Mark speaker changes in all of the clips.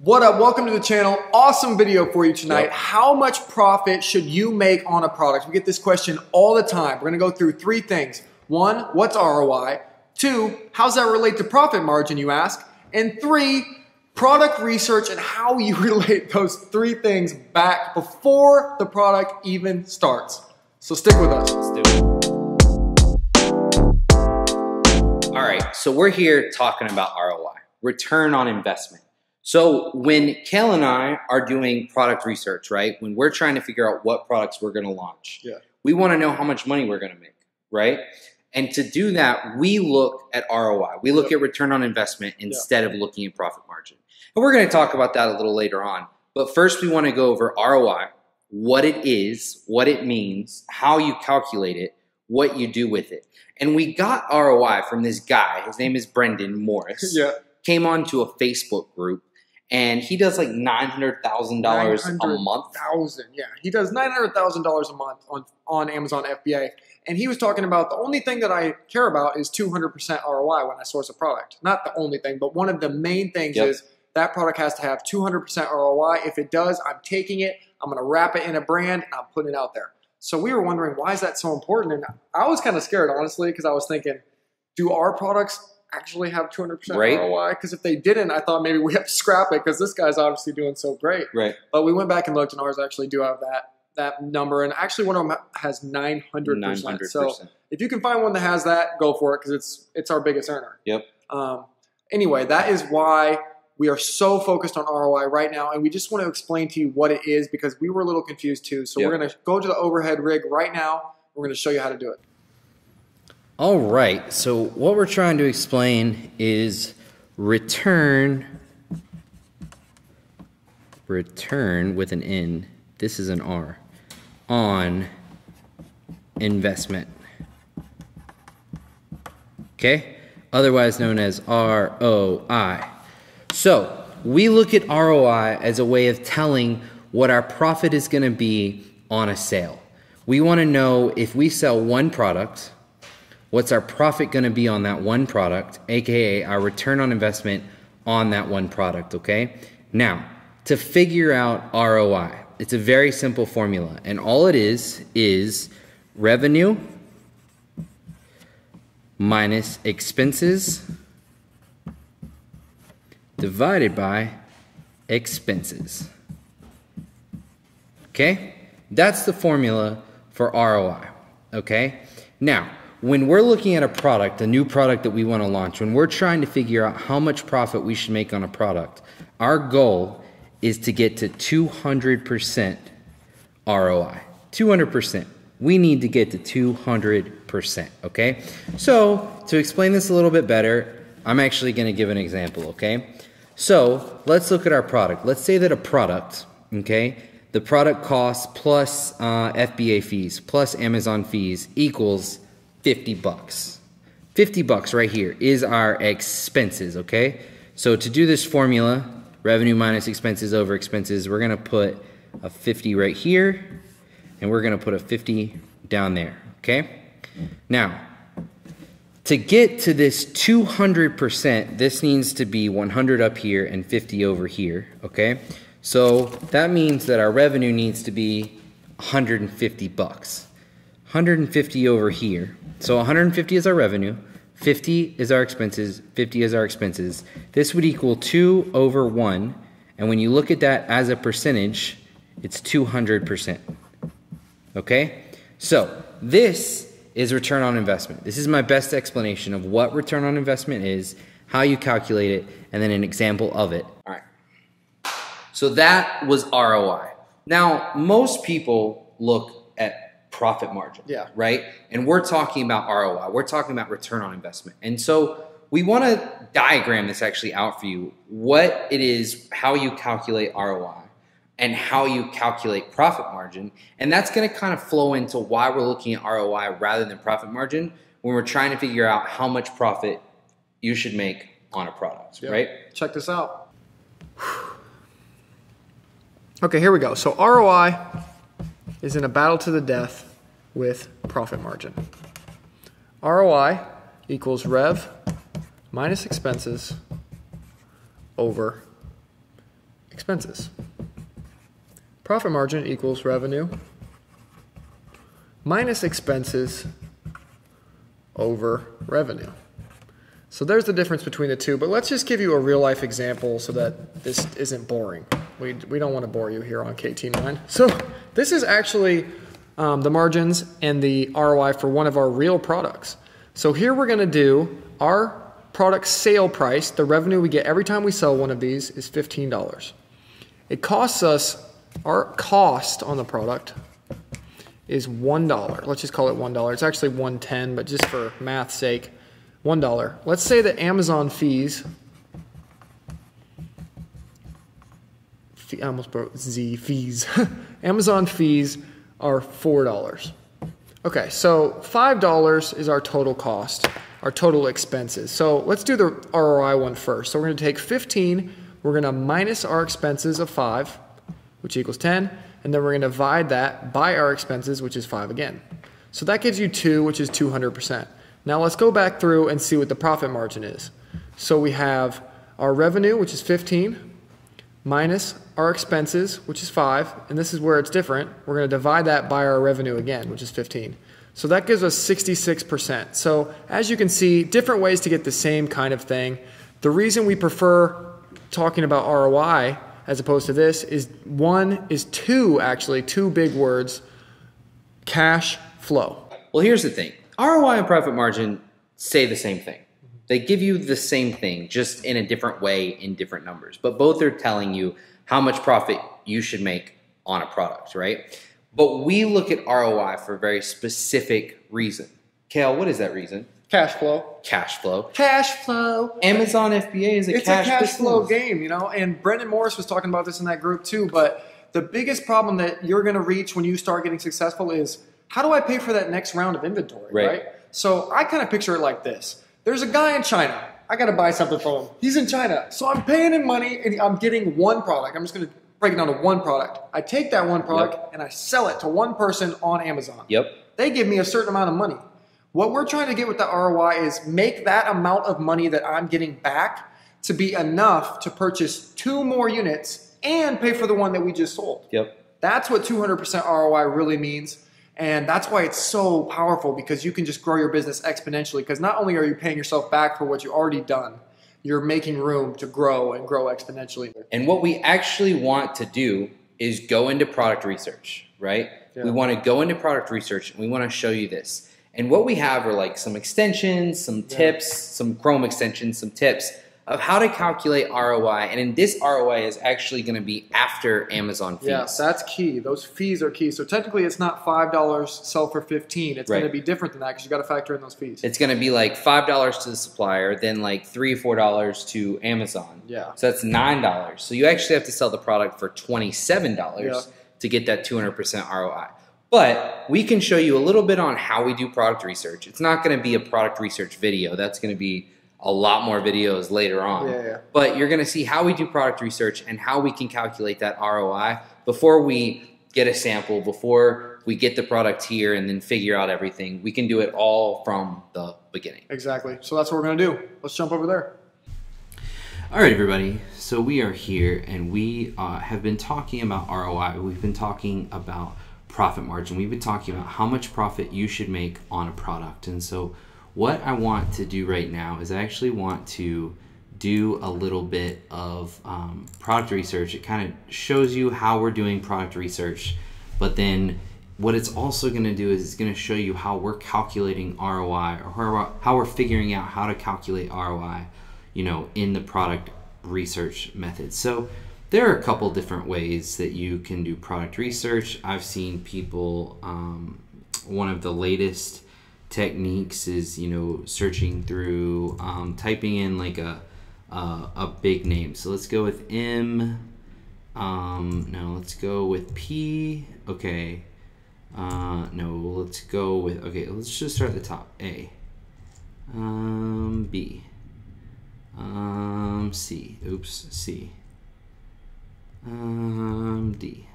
Speaker 1: What up? Welcome to the channel. Awesome video for you tonight. Yep. How much profit should you make on a product? We get this question all the time. We're going to go through three things. One, what's ROI? Two, how's that relate to profit margin, you ask? And three, product research and how you relate those three things back before the product even starts. So stick with us.
Speaker 2: Let's do it. All right, so we're here talking about ROI, return on investment. So when Kale and I are doing product research, right, when we're trying to figure out what products we're going to launch, we want to know how much money we're going to make, right? And to do that, we look at ROI. We look at return on investment instead of looking at profit margin. And we're going to talk about that a little later on. But first, we want to go over ROI, what it is, what it means, how you calculate it, what you do with it. And we got ROI from this guy. His name is Brendan Morris. Came onto a Facebook group. And he does like $900,000 a month.
Speaker 1: Yeah, he does $900,000 a month on Amazon FBA. And he was talking about the only thing that I care about is 200% ROI when I source a product. Not the only thing, but one of the main things is that product has to have 200% ROI. If it does, I'm taking it, I'm going to wrap it in a brand, and I'm putting it out there. So we were wondering, why is that so important? And I was kind of scared, honestly, because I was thinking, do our products actually have 200% ROI? Because if they didn't, I thought maybe we have to scrap it because this guy's obviously doing so great. But we went back and looked, and ours actually do have that number. And actually, one of them has 900%. So if you can find one that has that, go for it because it's our biggest earner. Anyway, that is why we are so focused on ROI right now, and we just want to explain to you what it is because we were a little confused too. So we're going to go to the overhead rig right now. We're going to show you how to do it.
Speaker 2: All right, so what we're trying to explain is return with an N, this is an R, on investment, okay? Otherwise known as ROI. So we look at ROI as a way of telling what our profit is gonna be on a sale. We wanna know if we sell one product, what's our profit going to be on that one product, aka our return on investment on that one product, okay? Now, to figure out ROI, it's a very simple formula, and all it is revenue minus expenses divided by expenses, okay? That's the formula for ROI, okay? Now, when we're looking at a product, a new product that we want to launch, when we're trying to figure out how much profit we should make on a product, our goal is to get to 200% ROI. 200%. We need to get to 200%, okay? So, to explain this a little bit better, I'm actually going to give an example, okay? So, let's look at our product. Let's say that a product, okay, the product cost plus FBA fees plus Amazon fees equals 50 bucks. 50 bucks right here is our expenses, okay? So to do this formula, revenue minus expenses over expenses, we're gonna put a 50 right here, and we're gonna put a 50 down there, okay? Now, to get to this 200%, this needs to be 100 up here and 50 over here, okay? So that means that our revenue needs to be 150 bucks. 150 over here. So 150 is our revenue, 50 is our expenses, 50 is our expenses. This would equal 2 over 1, and when you look at that as a percentage, it's 200%. Okay? So this is return on investment. This is my best explanation of what return on investment is, how you calculate it, and then an example of it. All right. So that was ROI. Now, most people look at profit margin, right? And we're talking about ROI. We're talking about return on investment. And so we want to diagram this actually out for you, what it is, how you calculate ROI, and how you calculate profit margin. And that's going to kind of flow into why we're looking at ROI rather than profit margin when we're trying to figure out how much profit you should make on a product, right?
Speaker 1: Check this out. Okay, here we go. So ROI is in a battle to the death with profit margin. ROI equals rev minus expenses over expenses. Profit margin equals revenue minus expenses over revenue. So there's the difference between the two, but let's just give you a real life example so that this isn't boring. We don't want to bore you here on KT9. So this is actually the margins and the ROI for one of our real products. So here we're going to do our product sale price. The revenue we get every time we sell one of these is $15. It costs us, our cost on the product is $1. Let's just call it $1. It's actually $1.10, but just for math's sake, $1. Let's say that Amazon fees, I almost broke fees. Amazon fees are $4. Okay, so $5 is our total cost, our total expenses. So let's do the ROI one first. So we're going to take 15, we're going to minus our expenses of 5, which equals 10, and then we're going to divide that by our expenses, which is 5 again. So that gives you 2, which is 200%. Now let's go back through and see what the profit margin is. So we have our revenue, which is 15, minus our expenses, which is 5, and this is where it's different. We're going to divide that by our revenue again, which is 15. So that gives us 66%. So as you can see, different ways to get the same kind of thing. The reason we prefer talking about ROI as opposed to this is two big words, cash flow.
Speaker 2: Well, here's the thing. ROI and profit margin say the same thing. They give you the same thing, just in a different way in different numbers. But both are telling you how much profit you should make on a product, right? But we look at ROI for a very specific reason. Kale, what is that reason?
Speaker 1: Cash flow.
Speaker 2: Cash flow.
Speaker 1: Cash flow.
Speaker 2: Amazon FBA is a cash
Speaker 1: flow game, you know, and Brendan Morris was talking about this in that group too, but the biggest problem that you're going to reach when you start getting successful is, how do I pay for that next round of inventory, right? So I kind of picture it like this. There's a guy in China. I got to buy something from him. He's in China. So I'm paying him money and I'm getting one product. I'm just going to break it down to one product. I take that one product and I sell it to one person on Amazon. They give me a certain amount of money. What we're trying to get with the ROI is make that amount of money that I'm getting back to be enough to purchase 2 more units and pay for the one that we just sold. That's what 200% ROI really means. And that's why it's so powerful, because you can just grow your business exponentially, because not only are you paying yourself back for what you already done, you're making room to grow and grow exponentially.
Speaker 2: And what we actually want to do is go into product research, right? We want to go into product research and we want to show you this. And what we have are like some extensions, some tips, some Chrome extensions, some tips of how to calculate ROI. And in this ROI is actually going to be after Amazon fees.
Speaker 1: Yeah, that's key. Those fees are key. So technically it's not $5 sell for 15. It's going to be different than that, because you got to factor in those fees.
Speaker 2: It's going to be like $5 to the supplier, then like $3 or $4 to Amazon. So that's $9. So you actually have to sell the product for $27 to get that 200% ROI. But we can show you a little bit on how we do product research. It's not going to be a product research video. That's going to be a lot more videos later on. But you're going to see how we do product research and how we can calculate that ROI before we get a sample, before we get the product here and then figure out everything. We can do it all from the beginning.
Speaker 1: Exactly. So that's what we're going to do. Let's jump over there.
Speaker 2: All right, everybody. So we are here and we have been talking about ROI. We've been talking about profit margin. We've been talking about how much profit you should make on a product. And so what I want to do right now is I actually want to do a little bit of product research. It kind of shows you how we're doing product research, but then what it's also going to do is it's going to show you how we're calculating ROI, or how we're figuring out how to calculate ROI, you know, in the product research method. So there are a couple different ways that you can do product research. I've seen people, one of the latest techniques is, you know, searching through, typing in like a big name. So let's go with M. No, let's go with P. Okay. No, let's go with, okay, let's just start at the top. A. B. C. Oops. C. D.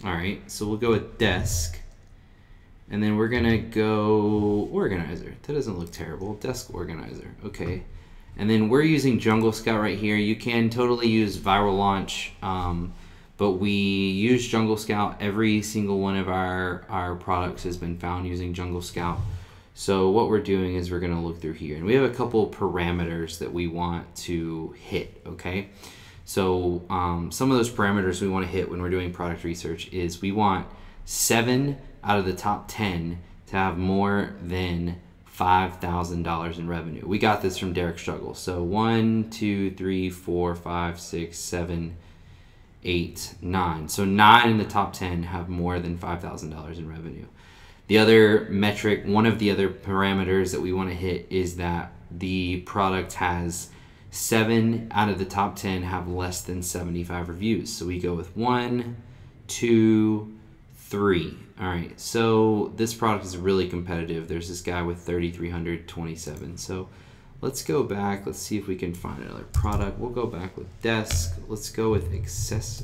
Speaker 2: All right, so we'll go with desk. And then we're gonna go organizer. That doesn't look terrible. Desk organizer. Okay. And then we're using Jungle Scout right here. You can totally use Viral Launch, but we use Jungle Scout. Every single one of our products has been found using Jungle Scout. So what we're doing is we're going to look through here, and we have a couple parameters that we want to hit, okay? So some of those parameters we want to hit when we're doing product research is we want 7 out of the top 10 to have more than $5,000 in revenue. We got this from Derek Struggle. So 1, 2, 3, 4, 5, 6, 7, 8, 9. So 9 in the top 10 have more than $5,000 in revenue. The other metric, one of the other parameters that we want to hit is that the product has 7 out of the top 10 have less than 75 reviews. So we go with 1, 2, 3. All right, so this product is really competitive. There's this guy with 3,327. So let's go back. Let's see if we can find another product. We'll go back with desk. Let's go with accessories.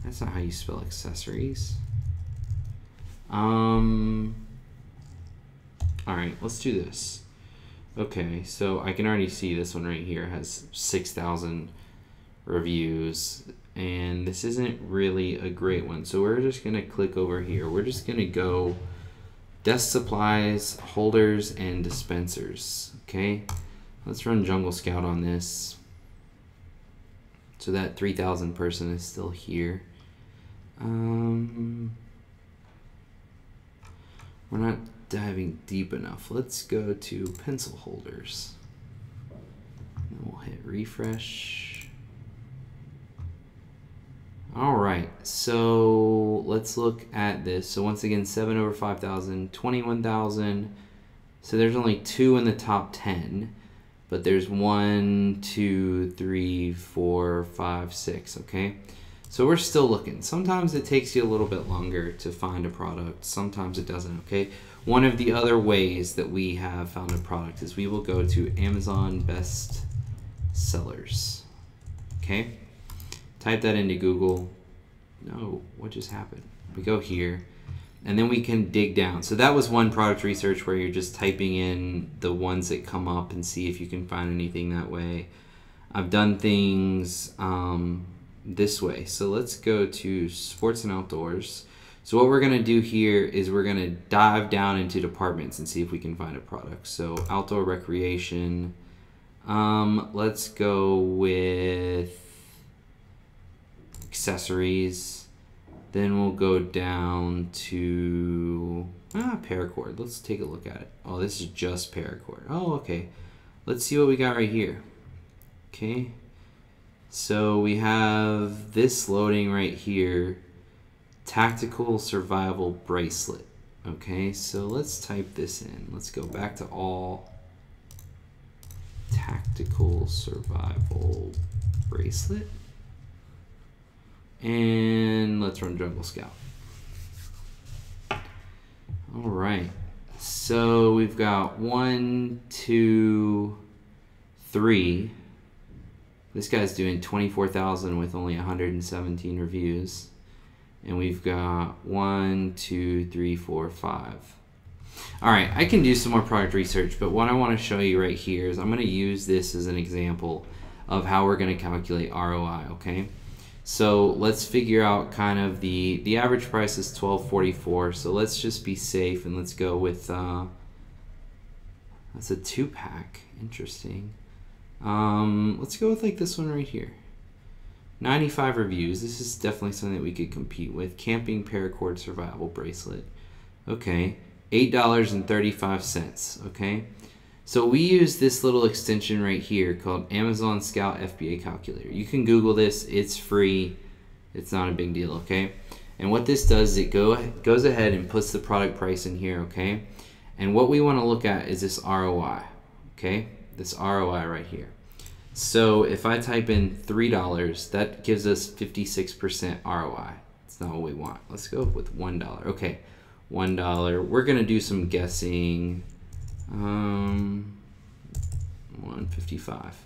Speaker 2: That's not how you spell accessories. All right, let's do this. Okay, so I can already see this one right here has 6,000 reviews, and this isn't really a great one. So we're just gonna click over here. We're just gonna go desk supplies, holders, and dispensers. Okay, let's run Jungle Scout on this. So that 3,000 person is still here. We're not diving deep enough. Let's go to pencil holders. And we'll hit refresh. All right, so let's look at this. So once again, 7 over 5,000, 21,000. So there's only 2 in the top 10, but there's 1, 2, 3, 4, 5, 6, okay? So we're still looking. Sometimes it takes you a little bit longer to find a product. Sometimes it doesn't, okay? One of the other ways that we have found a product is we will go to Amazon Best Sellers, okay? Type that into Google. No, what just happened? We go here, and then we can dig down. So that was one product research where you're just typing in the ones that come up and see if you can find anything that way. I've done things this way. So let's go to sports and outdoors. So what we're gonna do here is we're gonna dive down into departments and see if we can find a product. So outdoor recreation, let's go with accessories. Then we'll go down to paracord. Let's take a look at it. Oh, this is just paracord. Oh, okay. Let's see what we got right here. Okay. So we have this loading right here, tactical survival bracelet. Okay, so let's type this in. Let's go back to all tactical survival bracelet. And let's run Jungle Scout. All right, so we've got 1, 2, 3. This guy's doing 24,000 with only 117 reviews. And we've got 1, 2, 3, 4, 5. All right, I can do some more product research, but what I want to show you right here is I'm going to use this as an example of how we're going to calculate ROI, okay? So let's figure out kind of the average price is $12.44. So let's just be safe and let's go with, that's a 2-pack, interesting. Let's go with like this one right here. 95 reviews. This is definitely something that we could compete with. Camping paracord survival bracelet. Okay, $8.35. Okay, so we use this little extension right here called Amazon Scout FBA calculator. You can Google this. It's free. It's not a big deal. Okay, and what this does is it goes ahead and puts the product price in here. Okay, and what we want to look at is this ROI. Okay, this ROI right here. So if I type in $3, that gives us 56% ROI. That's not what we want. Let's go with $1. Okay, $1. We're gonna do some guessing. 155.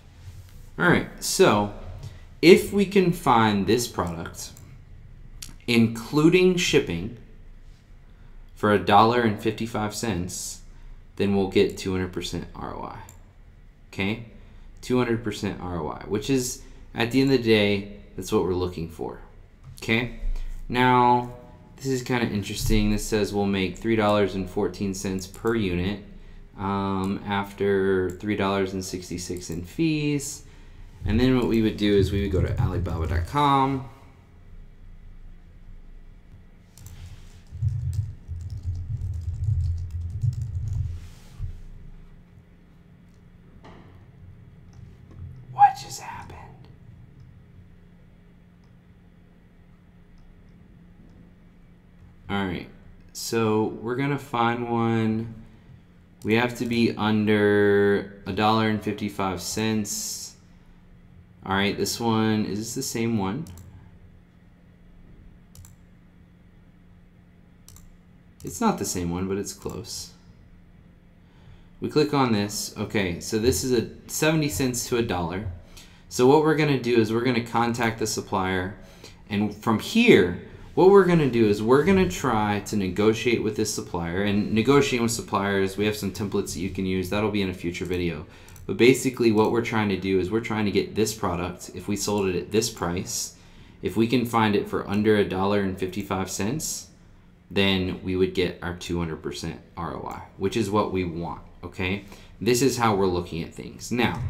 Speaker 2: All right, so if we can find this product, including shipping, for $1.55, then we'll get 200% ROI. Okay, 200% ROI, which is, at the end of the day, that's what we're looking for. Okay, now this is kind of interesting. This says we'll make $3.14 per unit after $3.66 in fees. And then what we would do is we would go to Alibaba.com. What just happened? All right, so we're gonna find one. We have to be under $1.55. All right, this one, is this the same one? It's not the same one, but it's close. We click on this. Okay, so this is 70 cents to $1. So what we're gonna do is we're gonna contact the supplier, and from here, what we're gonna do is we're gonna try to negotiate with this supplier. And negotiating with suppliers, we have some templates that you can use. That'll be in a future video. But basically what we're trying to do is we're trying to get this product, if we sold it at this price, if we can find it for under $1.55, then we would get our 200% ROI, which is what we want, okay? This is how we're looking at things. Now,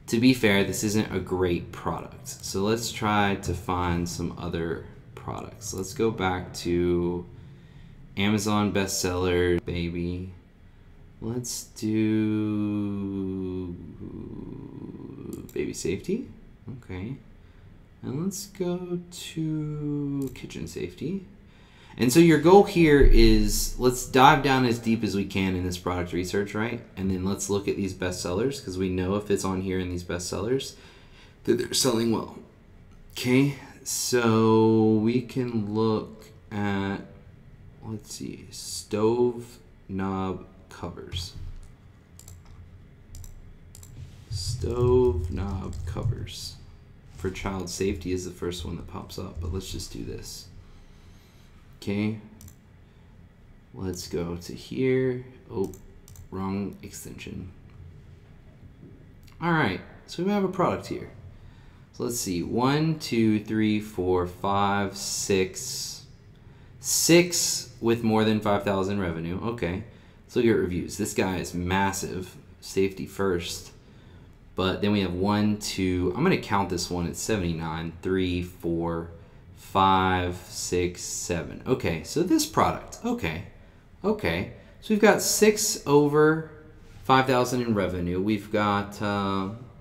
Speaker 2: to be fair, this isn't a great product. So let's try to find some other products. Let's go back to Amazon bestseller, baby. Let's do baby safety. Okay. And let's go to kitchen safety. And so your goal here is, let's dive down as deep as we can in this product research, right? And then let's look at these bestsellers, because we know if it's on here in these bestsellers that they're selling well. Okay, so we can look at, let's see, stove knob covers. Stove knob covers for child safety is the first one that pops up, but let's just do this. Okay, let's go to here. Oh, wrong extension. All right, so we have a product here. So let's see, 1, 2, 3, 4, 5, 6. 6 with more than 5,000 revenue. Okay, so look at reviews. This guy is massive, safety first. But then we have 1, 2, I'm gonna count this one at 79, 3, 4, 5, 6, 7. Okay, so this product, okay. So we've got 6 over 5,000 in revenue. We've got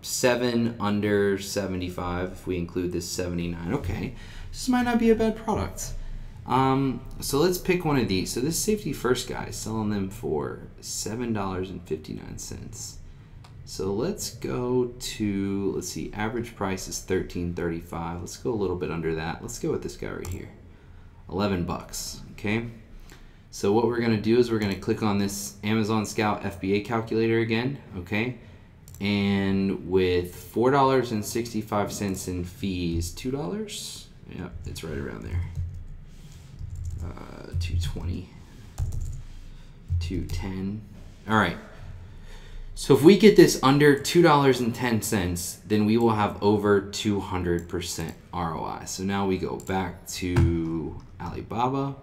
Speaker 2: 7 under 75 if we include this 79. Okay, this might not be a bad product. So let's pick one of these. So this safety first guy is selling them for $7.59. So let's go to, let's see, average price is $13.35. Let's go a little bit under that. Let's go with this guy right here, 11 bucks. Okay. So what we're gonna do is we're gonna click on this Amazon Scout FBA calculator again. Okay. And with $4.65 in fees, $2. Yep, it's right around there. 220, 210. All right. So if we get this under $2.10, then we will have over 200% ROI. So now we go back to Alibaba,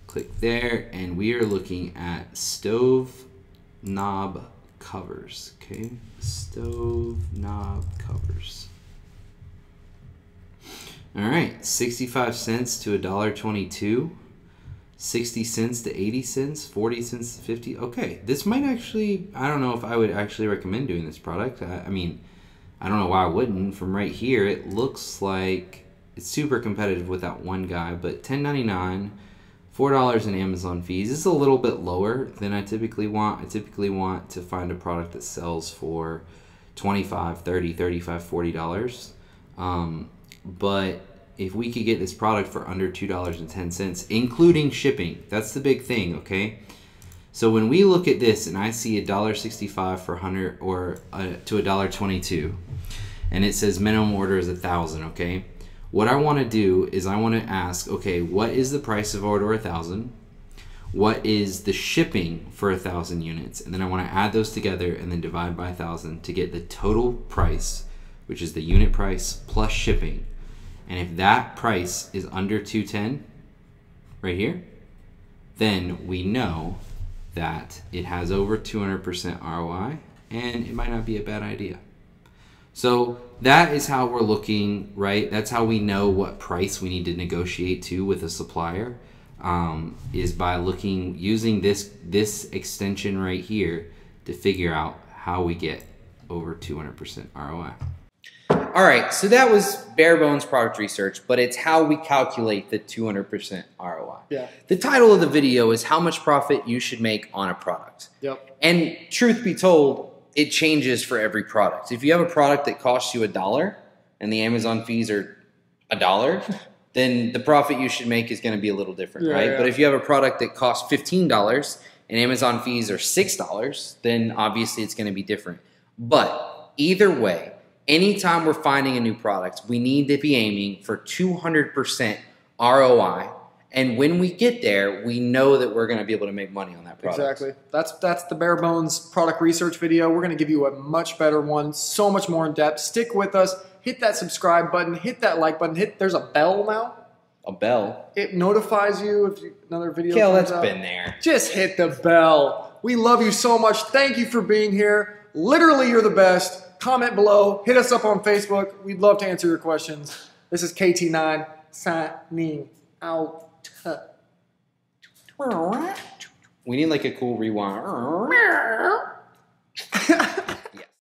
Speaker 2: click there, and we are looking at stove knob covers. Okay, stove knob covers. All right, 65 cents to $1.22. 60 cents to 80 cents, 40 cents to 50. Okay, this might actually, I don't know if I would actually recommend doing this product. I mean, I don't know why I wouldn't. From right here, it looks like it's super competitive with that one guy, but $10.99, $4 in Amazon fees. This is a little bit lower than I typically want. I typically want to find a product that sells for $25, $30, $35, $40. But if we could get this product for under $2.10, including shipping, that's the big thing, okay? So when we look at this and I see $1.65 for 100 or to $1.22, and it says minimum order is 1,000, okay? What I want to do is I want to ask, okay, what is the price of order 1,000? what is the shipping for 1,000 units, and then I want to add those together and then divide by 1,000 to get the total price, which is the unit price plus shipping. And if that price is under 210 right here, then we know that it has over 200% ROI, and it might not be a bad idea. So that is how we're looking, right? That's how we know what price we need to negotiate to with a supplier, is by using this extension right here to figure out how we get over 200% ROI. All right, so that was bare bones product research, but it's how we calculate the 200% ROI.
Speaker 1: Yeah.
Speaker 2: The title of the video is how much profit you should make on a product.
Speaker 1: Yep.
Speaker 2: And truth be told, it changes for every product. If you have a product that costs you $1 and the Amazon fees are $1, then the profit you should make is going to be a little different, right? Yeah. But if you have a product that costs $15 and Amazon fees are $6, then obviously it's going to be different. But either way, anytime we're finding a new product, we need to be aiming for 200% ROI. And when we get there, we know that we're going to be able to make money on that product.
Speaker 1: Exactly. That's the bare bones product research video. We're going to give you a much better one, so much more in depth. Stick with us. Hit that subscribe button. Hit that like button. There's a bell now.
Speaker 2: A bell?
Speaker 1: It notifies you if another video
Speaker 2: Kale,
Speaker 1: comes
Speaker 2: that's
Speaker 1: out.
Speaker 2: been there.
Speaker 1: Just hit the bell. We love you so much. Thank you for being here. Literally, you're the best. Comment below. Hit us up on Facebook. We'd love to answer your questions. This is KT9 signing out.
Speaker 2: We need like a cool rewind.